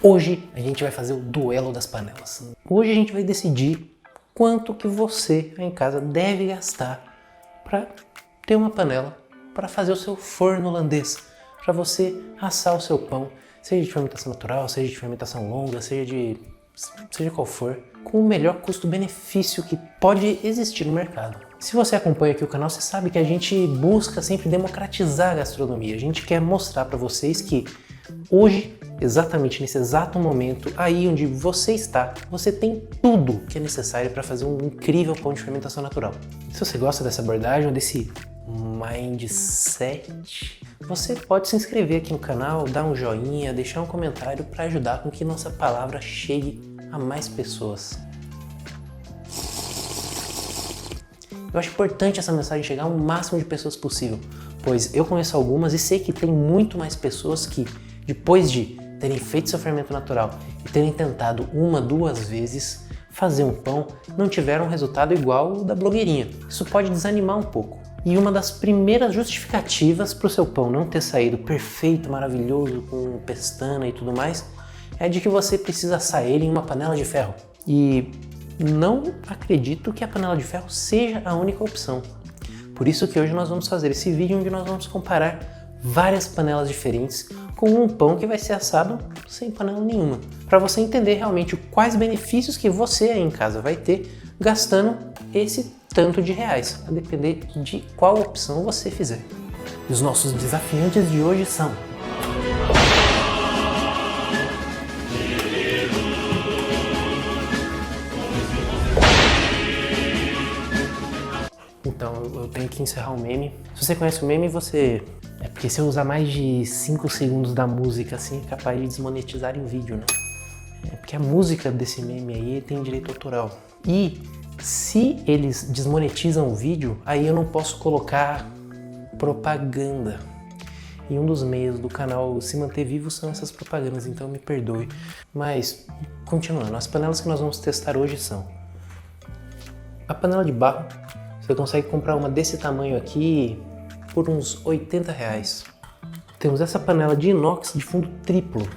Hoje a gente vai fazer o duelo das panelas. Hoje a gente vai decidir quanto que você aí em casa deve gastar para ter uma panela para fazer o seu forno holandês, para você assar o seu pão, seja de fermentação natural, seja de fermentação longa, seja qual for, com o melhor custo-benefício que pode existir no mercado. Se você acompanha aqui o canal, você sabe que a gente busca sempre democratizar a gastronomia. A gente quer mostrar para vocês que hoje, exatamente nesse exato momento, aí onde você está, você tem tudo que é necessário para fazer um incrível pão de fermentação natural. Se você gosta dessa abordagem ou desse mindset, você pode se inscrever aqui no canal, dar um joinha, deixar um comentário para ajudar com que nossa palavra chegue a mais pessoas. Eu acho importante essa mensagem chegar ao máximo de pessoas possível, pois eu conheço algumas e sei que tem muito mais pessoas que, depois de terem feito seu fermento natural e terem tentado uma, duas vezes fazer um pão, não tiveram um resultado igual o da blogueirinha. Isso pode desanimar um pouco. E uma das primeiras justificativas para o seu pão não ter saído perfeito, maravilhoso, com pestana e tudo mais, é de que você precisa assar ele em uma panela de ferro. E não acredito que a panela de ferro seja a única opção. Por isso que hoje nós vamos fazer esse vídeo onde nós vamos comparar várias panelas diferentes com um pão que vai ser assado sem panela nenhuma, para você entender realmente quais benefícios que você aí em casa vai ter gastando esse tanto de reais, a depender de qual opção você fizer. E os nossos desafiantes de hoje são: então, eu tenho que encerrar o meme. Se você conhece o meme, você... É porque se eu usar mais de 5 segundos da música assim, é capaz de desmonetizar o vídeo, né? É porque a música desse meme aí tem direito autoral. E se eles desmonetizam o vídeo, aí eu não posso colocar propaganda. E um dos meios do canal se manter vivo são essas propagandas, então me perdoe. Mas, continuando, as panelas que nós vamos testar hoje são a panela de barro. Você consegue comprar uma desse tamanho aqui por uns R$80. Temos essa panela de inox de fundo triplo,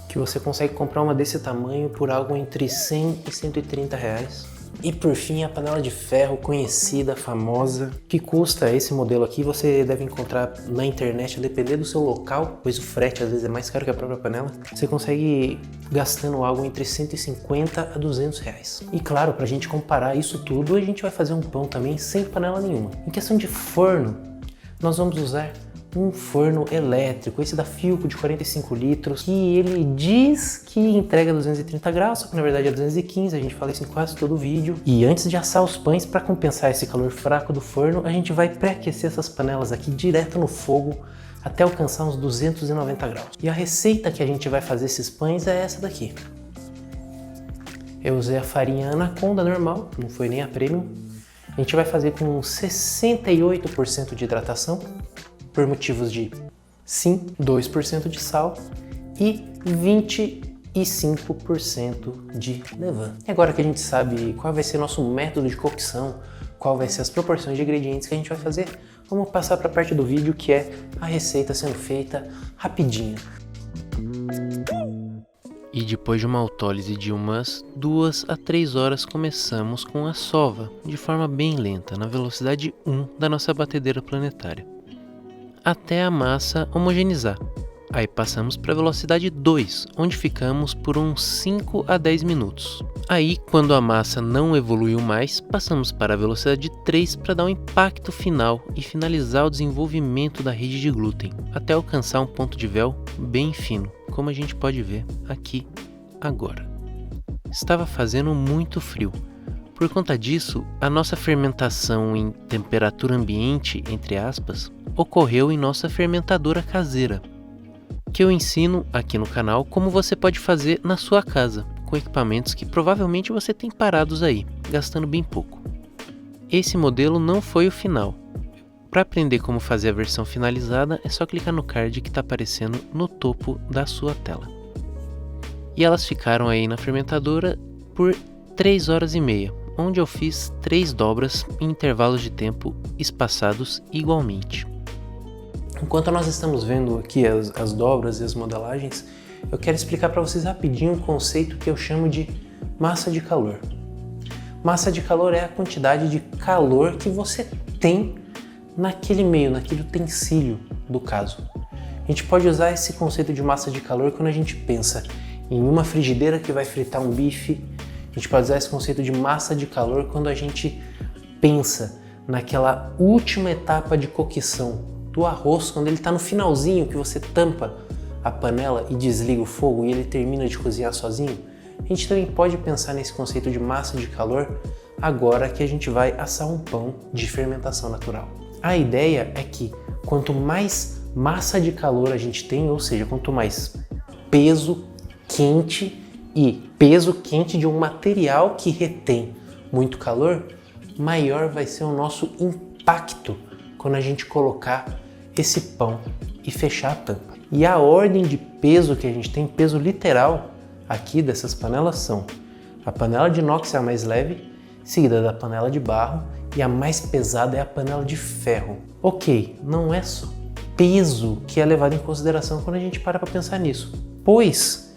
que você consegue comprar uma desse tamanho por algo entre R$100 e R$130. E por fim, a panela de ferro conhecida, famosa, que custa esse modelo aqui, você deve encontrar na internet, a depender do seu local, pois o frete às vezes é mais caro que a própria panela. Você consegue gastando algo entre R$150 a R$200. E claro, para a gente comparar isso tudo, a gente vai fazer um pão também sem panela nenhuma. Em questão de forno, nós vamos usar um forno elétrico, esse da Philco de 45 litros, que ele diz que entrega 230 graus, só que na verdade é 215, a gente fala isso em quase todo o vídeo. E antes de assar os pães, para compensar esse calor fraco do forno, a gente vai pré-aquecer essas panelas aqui direto no fogo até alcançar uns 290 graus. E a receita que a gente vai fazer esses pães é essa daqui. Eu usei a farinha Anaconda normal, não foi nem a Premium. A gente vai fazer com 68% de hidratação, por motivos de sim, 2% de sal e 25% de levain. E agora que a gente sabe qual vai ser nosso método de cocção, qual vai ser as proporções de ingredientes que a gente vai fazer, vamos passar para a parte do vídeo que é a receita sendo feita rapidinho. E depois de uma autólise de umas 2 a 3 horas, começamos com a sova, de forma bem lenta, na velocidade 1 da nossa batedeira planetária, até a massa homogeneizar. Aí passamos para a velocidade 2, onde ficamos por uns 5 a 10 minutos. Aí, quando a massa não evoluiu mais, passamos para a velocidade 3 para dar um impacto final e finalizar o desenvolvimento da rede de glúten, até alcançar um ponto de véu bem fino, como a gente pode ver aqui agora. Estava fazendo muito frio. Por conta disso, a nossa fermentação em temperatura ambiente, entre aspas, ocorreu em nossa fermentadora caseira, que eu ensino aqui no canal como você pode fazer na sua casa, com equipamentos que provavelmente você tem parados aí, gastando bem pouco. Esse modelo não foi o final. Para aprender como fazer a versão finalizada, é só clicar no card que está aparecendo no topo da sua tela. E elas ficaram aí na fermentadora por 3 horas e meia, onde eu fiz 3 dobras em intervalos de tempo espaçados igualmente. Enquanto nós estamos vendo aqui as dobras e as modelagens, eu quero explicar para vocês rapidinho um conceito que eu chamo de massa de calor. Massa de calor é a quantidade de calor que você tem naquele meio, naquele utensílio do caso. A gente pode usar esse conceito de massa de calor quando a gente pensa em uma frigideira que vai fritar um bife. A gente pode usar esse conceito de massa de calor quando a gente pensa naquela última etapa de cocção do arroz, quando ele está no finalzinho, que você tampa a panela e desliga o fogo e ele termina de cozinhar sozinho. A gente também pode pensar nesse conceito de massa de calor agora que a gente vai assar um pão de fermentação natural. A ideia é que quanto mais massa de calor a gente tem, ou seja, quanto mais peso quente e peso quente de um material que retém muito calor, maior vai ser o nosso impacto quando a gente colocar esse pão e fechar a tampa. E a ordem de peso que a gente tem, peso literal aqui dessas panelas, são a panela de inox é a mais leve, seguida da panela de barro, e a mais pesada é a panela de ferro. Ok, não é só peso que é levado em consideração quando a gente para pensar nisso, pois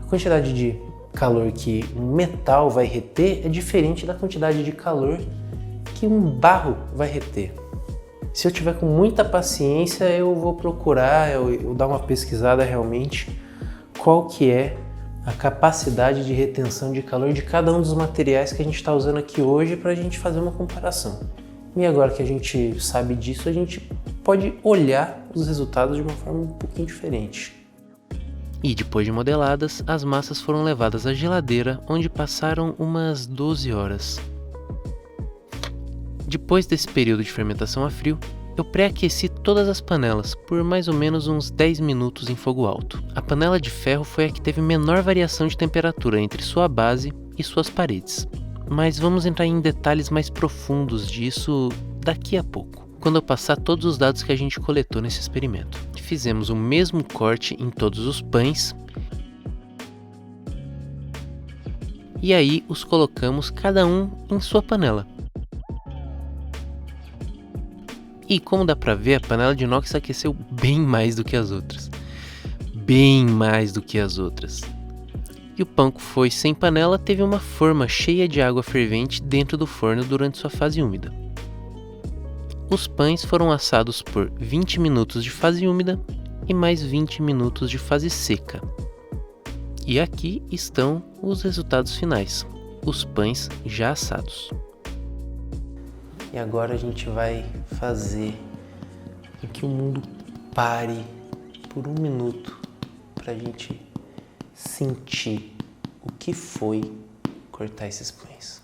a quantidade de calor que um metal vai reter é diferente da quantidade de calor que um barro vai reter. Se eu tiver com muita paciência, eu vou procurar, eu dar uma pesquisada realmente qual que é a capacidade de retenção de calor de cada um dos materiais que a gente está usando aqui hoje para a gente fazer uma comparação. E agora que a gente sabe disso, a gente pode olhar os resultados de uma forma um pouquinho diferente. E depois de modeladas, as massas foram levadas à geladeira, onde passaram umas 12 horas. Depois desse período de fermentação a frio, eu pré-aqueci todas as panelas por mais ou menos uns 10 minutos em fogo alto. A panela de ferro foi a que teve menor variação de temperatura entre sua base e suas paredes. Mas vamos entrar em detalhes mais profundos disso daqui a pouco, quando eu passar todos os dados que a gente coletou nesse experimento. Fizemos o mesmo corte em todos os pães e aí os colocamos cada um em sua panela. E como dá pra ver, a panela de inox aqueceu bem mais do que as outras. Bem mais do que as outras. E o pão que foi sem panela teve uma forma cheia de água fervente dentro do forno durante sua fase úmida. Os pães foram assados por 20 minutos de fase úmida e mais 20 minutos de fase seca. E aqui estão os resultados finais, os pães já assados. E agora a gente vai fazer com que o mundo pare por um minuto para a gente sentir o que foi cortar esses pães.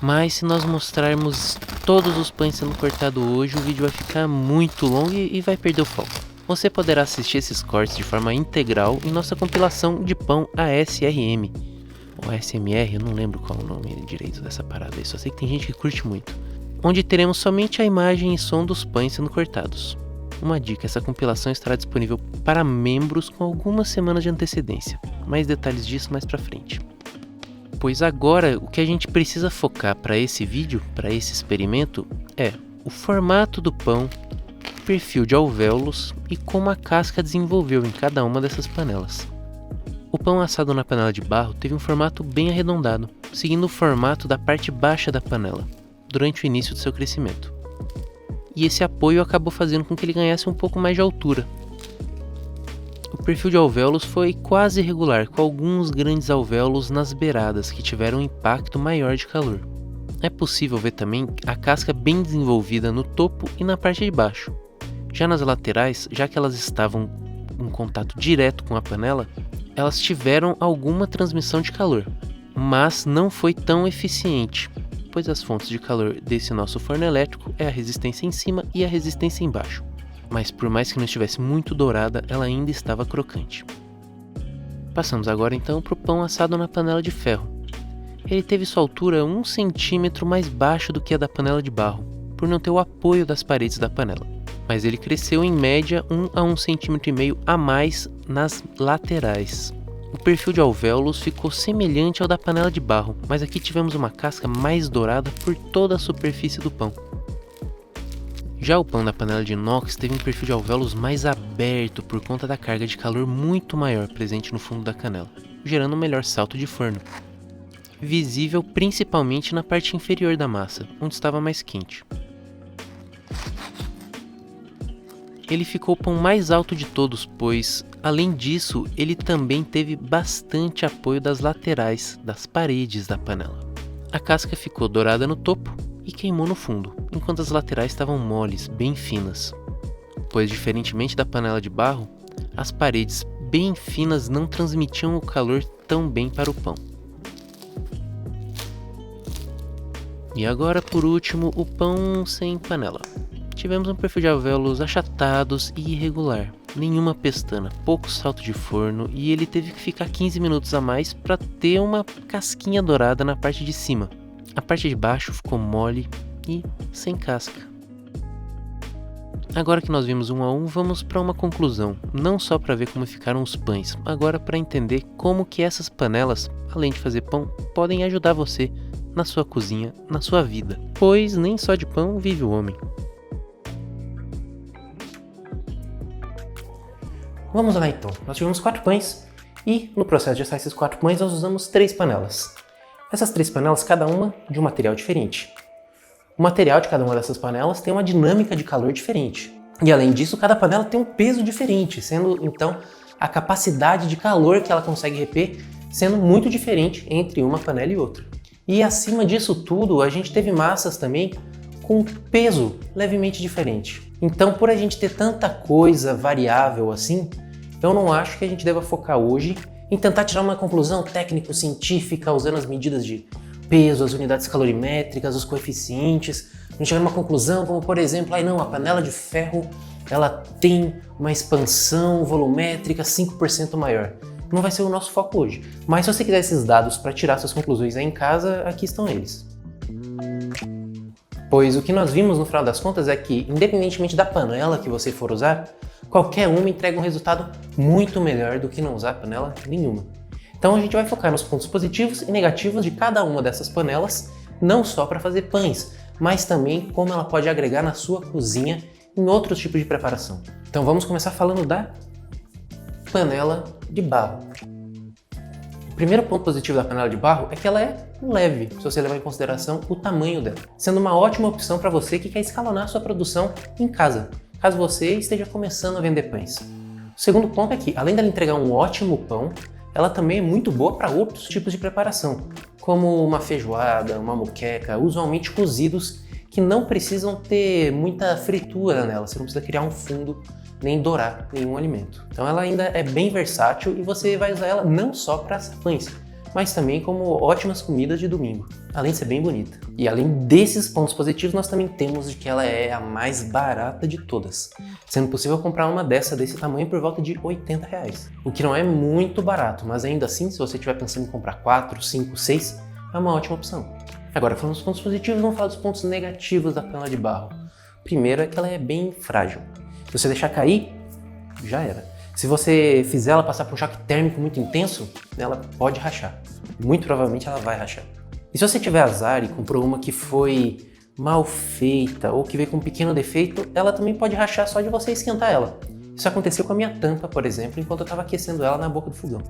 Mas se nós mostrarmos todos os pães sendo cortados hoje, o vídeo vai ficar muito longo e vai perder o foco. Você poderá assistir esses cortes de forma integral em nossa compilação de pão ASRM. Ou ASMR, eu não lembro qual é o nome direito dessa parada aí, só sei que tem gente que curte muito. Onde teremos somente a imagem e som dos pães sendo cortados. Uma dica, essa compilação estará disponível para membros com algumas semanas de antecedência. Mais detalhes disso mais pra frente. Pois agora o que a gente precisa focar para esse vídeo, para esse experimento, é o formato do pão, perfil de alvéolos e como a casca desenvolveu em cada uma dessas panelas. O pão assado na panela de barro teve um formato bem arredondado, seguindo o formato da parte baixa da panela, durante o início de seu crescimento. E esse apoio acabou fazendo com que ele ganhasse um pouco mais de altura. O perfil de alvéolos foi quase irregular, com alguns grandes alvéolos nas beiradas que tiveram um impacto maior de calor. É possível ver também a casca bem desenvolvida no topo e na parte de baixo. Já nas laterais, já que elas estavam em contato direto com a panela, elas tiveram alguma transmissão de calor, mas não foi tão eficiente, pois as fontes de calor desse nosso forno elétrico é a resistência em cima e a resistência embaixo. Mas por mais que não estivesse muito dourada, ela ainda estava crocante. Passamos agora então para o pão assado na panela de ferro. Ele teve sua altura 1 centímetro mais baixo do que a da panela de barro, por não ter o apoio das paredes da panela. Mas ele cresceu em média 1 a 1,5 cm a mais nas laterais. O perfil de alvéolos ficou semelhante ao da panela de barro, mas aqui tivemos uma casca mais dourada por toda a superfície do pão. Já o pão da panela de inox teve um perfil de alvéolos mais aberto por conta da carga de calor muito maior presente no fundo da canela, gerando um melhor salto de forno, visível principalmente na parte inferior da massa, onde estava mais quente. Ele ficou o pão mais alto de todos, pois, além disso, ele também teve bastante apoio das laterais, das paredes da panela. A casca ficou dourada no topo e queimou no fundo, enquanto as laterais estavam moles, bem finas. Pois, diferentemente da panela de barro, as paredes bem finas não transmitiam o calor tão bem para o pão. E agora, por último, o pão sem panela. Tivemos um perfil de alvéolos achatados e irregular, nenhuma pestana, pouco salto de forno e ele teve que ficar 15 minutos a mais para ter uma casquinha dourada na parte de cima. A parte de baixo ficou mole e sem casca. Agora que nós vimos um a um, vamos para uma conclusão, não só para ver como ficaram os pães, agora para entender como que essas panelas, além de fazer pão, podem ajudar você na sua cozinha, na sua vida, pois nem só de pão vive o homem. Vamos lá então, nós tivemos 4 pães e no processo de assar esses 4 pães nós usamos 3 panelas. Essas 3 panelas, cada uma de um material diferente. O material de cada uma dessas panelas tem uma dinâmica de calor diferente. E além disso, cada panela tem um peso diferente, sendo então a capacidade de calor que ela consegue reter sendo muito diferente entre uma panela e outra. E acima disso tudo, a gente teve massas também com peso levemente diferente. Então, por a gente ter tanta coisa variável assim, eu não acho que a gente deva focar hoje em tentar tirar uma conclusão técnico-científica usando as medidas de peso, as unidades calorimétricas, os coeficientes, a gente chegar numa conclusão como, por exemplo, a panela de ferro ela tem uma expansão volumétrica 5% maior. Não vai ser o nosso foco hoje. Mas se você quiser esses dados para tirar suas conclusões aí em casa, aqui estão eles. Pois o que nós vimos no final das contas é que, independentemente da panela que você for usar, qualquer uma entrega um resultado muito melhor do que não usar panela nenhuma. Então a gente vai focar nos pontos positivos e negativos de cada uma dessas panelas, não só para fazer pães, mas também como ela pode agregar na sua cozinha em outros tipos de preparação. Então vamos começar falando da panela de barro. O primeiro ponto positivo da panela de barro é que ela é leve, se você levar em consideração o tamanho dela, sendo uma ótima opção para você que quer escalonar sua produção em casa, caso você esteja começando a vender pães. O segundo ponto é que, além dela entregar um ótimo pão, ela também é muito boa para outros tipos de preparação, como uma feijoada, uma moqueca, usualmente cozidos que não precisam ter muita fritura nela, você não precisa criar um fundo nem dourar nenhum alimento. Então ela ainda é bem versátil e você vai usar ela não só para assar pães, mas também como ótimas comidas de domingo, além de ser bem bonita. E além desses pontos positivos, nós também temos de que ela é a mais barata de todas, sendo possível comprar uma desse tamanho por volta de R$80, o que não é muito barato, mas ainda assim, se você estiver pensando em comprar 4, 5, 6, é uma ótima opção. Agora, falando dos pontos positivos, vamos falar dos pontos negativos da panela de barro. O primeiro é que ela é bem frágil. Se você deixar cair, já era. Se você fizer ela passar por um choque térmico muito intenso, ela pode rachar. Muito provavelmente ela vai rachar. E se você tiver azar e comprou uma que foi mal feita ou que veio com um pequeno defeito, ela também pode rachar só de você esquentar ela. Isso aconteceu com a minha tampa, por exemplo, enquanto eu estava aquecendo ela na boca do fogão.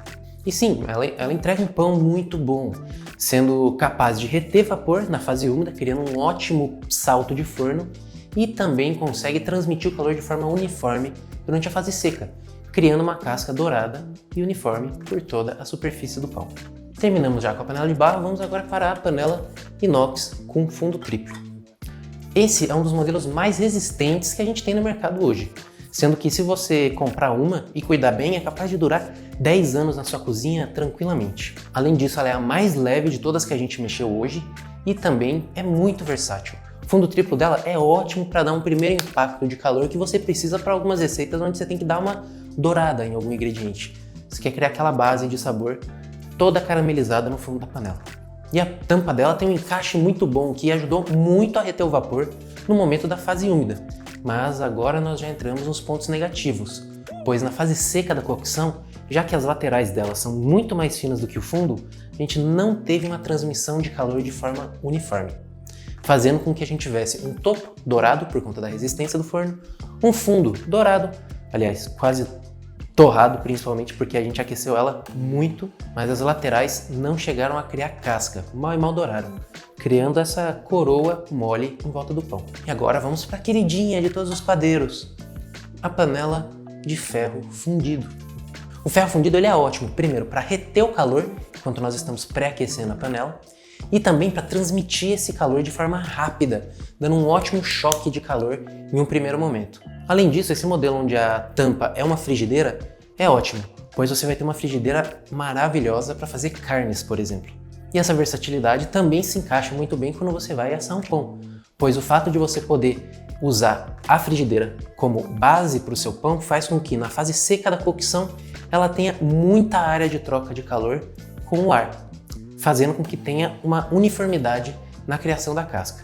E sim, ela entrega um pão muito bom, sendo capaz de reter vapor na fase úmida, criando um ótimo salto de forno, e também consegue transmitir o calor de forma uniforme durante a fase seca, criando uma casca dourada e uniforme por toda a superfície do pão. Terminamos já com a panela de barro, vamos agora para a panela inox com fundo triplo. Esse é um dos modelos mais resistentes que a gente tem no mercado hoje, sendo que se você comprar uma e cuidar bem, é capaz de durar 10 anos na sua cozinha tranquilamente. Além disso, ela é a mais leve de todas que a gente mexeu hoje e também é muito versátil. O fundo triplo dela é ótimo para dar um primeiro impacto de calor que você precisa para algumas receitas onde você tem que dar uma dourada em algum ingrediente. Você quer criar aquela base de sabor toda caramelizada no fundo da panela. E a tampa dela tem um encaixe muito bom, que ajudou muito a reter o vapor no momento da fase úmida. Mas agora nós já entramos nos pontos negativos, pois na fase seca da cocção, já que as laterais dela são muito mais finas do que o fundo, a gente não teve uma transmissão de calor de forma uniforme, fazendo com que a gente tivesse um topo dourado por conta da resistência do forno, um fundo dourado, aliás, quase torrado, principalmente porque a gente aqueceu ela muito, mas as laterais não chegaram a criar casca, mal e mal douraram, criando essa coroa mole em volta do pão. E agora vamos para a queridinha de todos os padeiros, a panela de ferro fundido. O ferro fundido ele é ótimo, primeiro, para reter o calor enquanto nós estamos pré-aquecendo a panela e também para transmitir esse calor de forma rápida, dando um ótimo choque de calor em um primeiro momento. Além disso, esse modelo onde a tampa é uma frigideira é ótimo, pois você vai ter uma frigideira maravilhosa para fazer carnes, por exemplo. E essa versatilidade também se encaixa muito bem quando você vai assar um pão, pois o fato de você poder usar a frigideira como base para o seu pão faz com que na fase seca da cocção ela tenha muita área de troca de calor com o ar, fazendo com que tenha uma uniformidade na criação da casca.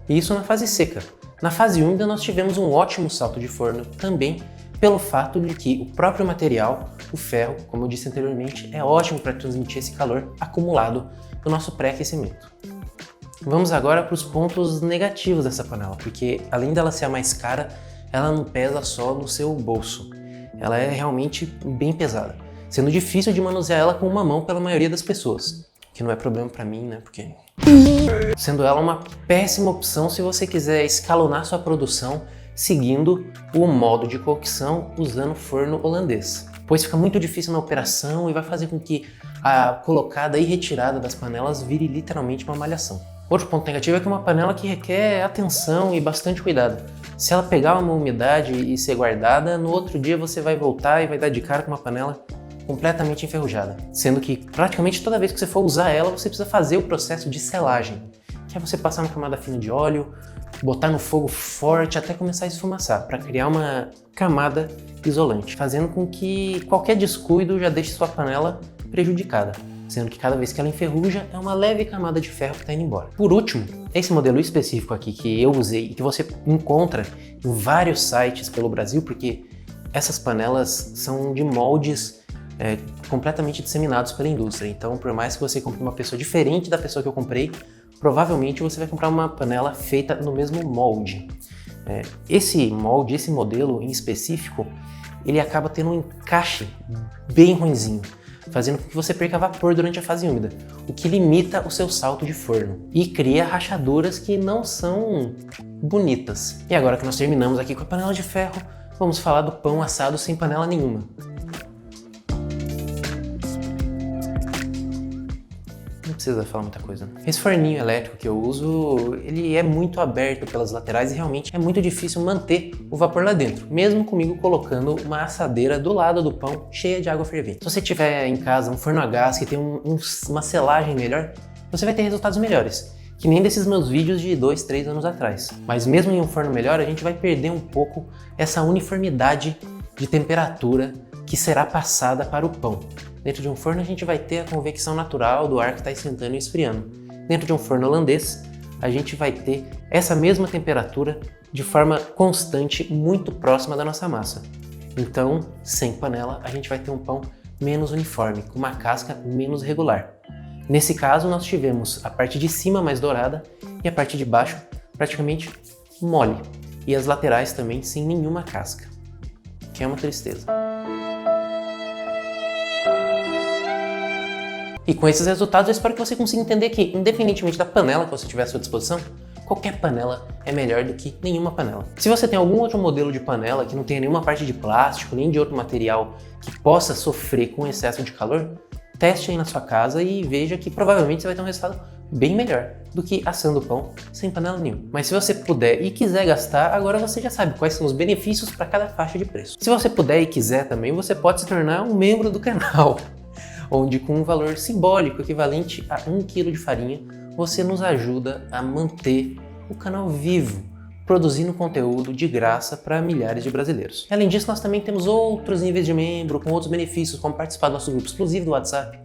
E isso na fase seca. Na fase úmida nós tivemos um ótimo salto de forno também pelo fato de que o próprio material, o ferro, como eu disse anteriormente, é ótimo para transmitir esse calor acumulado no nosso pré-aquecimento. Vamos agora para os pontos negativos dessa panela, porque além dela ser a mais cara, ela não pesa só no seu bolso. Ela é realmente bem pesada, sendo difícil de manusear ela com uma mão pela maioria das pessoas, que não é problema para mim, né, porque... Sendo ela uma péssima opção se você quiser escalonar sua produção seguindo o modo de cocção usando forno holandês, pois fica muito difícil na operação e vai fazer com que a colocada e retirada das panelas vire literalmente uma malhação. Outro ponto negativo é que é uma panela que requer atenção e bastante cuidado. Se ela pegar uma umidade e ser guardada, no outro dia você vai voltar e vai dar de cara com uma panela completamente enferrujada. Sendo que praticamente toda vez que você for usar ela, você precisa fazer o processo de selagem, que é você passar uma camada fina de óleo, botar no fogo forte até começar a esfumaçar, para criar uma camada isolante, fazendo com que qualquer descuido já deixe sua panela prejudicada, sendo que cada vez que ela enferruja é uma leve camada de ferro que está indo embora. Por último, esse modelo específico aqui que eu usei e que você encontra em vários sites pelo Brasil, porque essas panelas são de moldes completamente disseminados pela indústria, então por mais que você compre uma pessoa diferente da pessoa que eu comprei, provavelmente você vai comprar uma panela feita no mesmo molde. Esse molde, esse modelo em específico, ele acaba tendo um encaixe bem ruinzinho, fazendo com que você perca vapor durante a fase úmida, o que limita o seu salto de forno e cria rachaduras que não são bonitas. E agora que nós terminamos aqui com a panela de ferro, vamos falar do pão assado sem panela nenhuma. Não precisa falar muita coisa. Esse forninho elétrico que eu uso, ele é muito aberto pelas laterais e realmente é muito difícil manter o vapor lá dentro, mesmo comigo colocando uma assadeira do lado do pão cheia de água fervente. Se você tiver em casa um forno a gás que tem uma selagem melhor, você vai ter resultados melhores, que nem desses meus vídeos de 2, 3 anos atrás. Mas mesmo em um forno melhor, a gente vai perder um pouco essa uniformidade de temperatura que será passada para o pão. Dentro de um forno a gente vai ter a convecção natural do ar que está esquentando e esfriando. Dentro de um forno holandês, a gente vai ter essa mesma temperatura de forma constante, muito próxima da nossa massa. Então, sem panela, a gente vai ter um pão menos uniforme, com uma casca menos regular. Nesse caso, nós tivemos a parte de cima mais dourada e a parte de baixo praticamente mole. E as laterais também sem nenhuma casca, que é uma tristeza. E com esses resultados eu espero que você consiga entender que, independentemente da panela que você tiver à sua disposição, qualquer panela é melhor do que nenhuma panela. Se você tem algum outro modelo de panela que não tenha nenhuma parte de plástico, nem de outro material que possa sofrer com excesso de calor, teste aí na sua casa e veja que provavelmente você vai ter um resultado bem melhor do que assando pão sem panela nenhuma. Mas se você puder e quiser gastar, agora você já sabe quais são os benefícios para cada faixa de preço. Se você puder e quiser também, você pode se tornar um membro do canal, onde com um valor simbólico equivalente a 1 kg de farinha, você nos ajuda a manter o canal vivo, produzindo conteúdo de graça para milhares de brasileiros. Além disso, nós também temos outros níveis de membro, com outros benefícios, como participar do nosso grupo exclusivo do WhatsApp,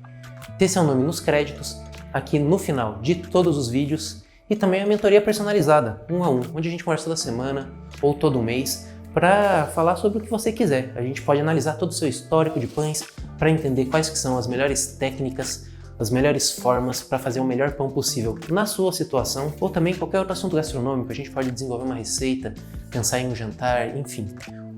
ter seu nome nos créditos, aqui no final de todos os vídeos e também a mentoria personalizada, 1 a 1, onde a gente conversa toda semana ou todo mês para falar sobre o que você quiser. A gente pode analisar todo o seu histórico de pães para entender quais que são as melhores técnicas, as melhores formas para fazer o melhor pão possível na sua situação ou também qualquer outro assunto gastronômico. A gente pode desenvolver uma receita, pensar em um jantar, enfim.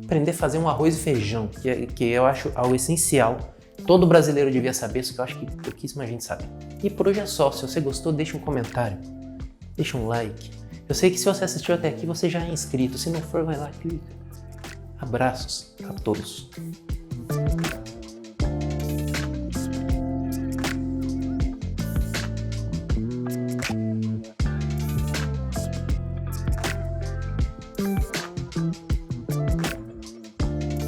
Aprender a fazer um arroz e feijão, que eu acho algo essencial. Todo brasileiro devia saber, só que eu acho que pouquíssima gente sabe. E por hoje é só. Se você gostou, deixa um comentário, deixa um like. Eu sei que se você assistiu até aqui, você já é inscrito. Se não for, vai lá, clica. Abraços a todos.